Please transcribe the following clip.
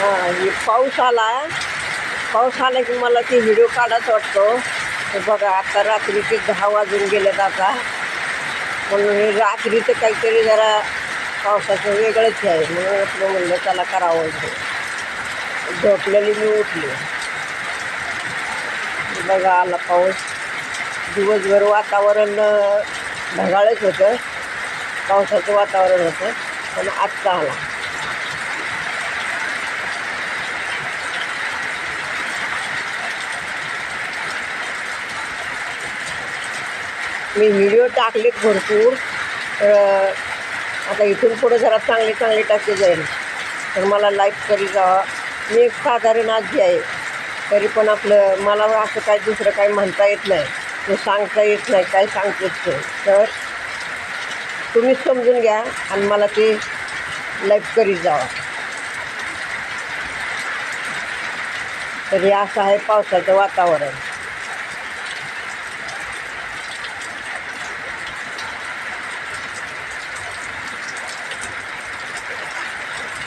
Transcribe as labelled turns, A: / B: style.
A: हे पाऊस आला की मला ते व्हिडिओ काढायचा वाटतो. तर बघा आता रात्रीचे 10 वाजून गेलेत आता, म्हणून हे रात्रीचं काहीतरी जरा पावसाचं वेगळंच आहे. म्हणून म्हणलं त्याला करावं. झोपलेली मी उठली. बघा आला पाऊस. दिवसभर वातावरण ढगाळच होतं, पावसाचं वातावरण होतं, पण आत्ता आला. मी व्हिडिओ टाकलेत भरपूर. तर आता इथून पुढं जरा चांगले टाकले जाईल. तर मला लाईक करी जावा. मी एक साधारण आजी आहे, तरी पण आपलं मला असं काय दुसरं काही म्हणता येत नाही, ते सांगता येत नाही, काय सांगतेच नाही. तर तुम्हीच समजून घ्या आणि मला ते लाईक करीत जावा. तर हे असं आहे पावसाचं वातावरण.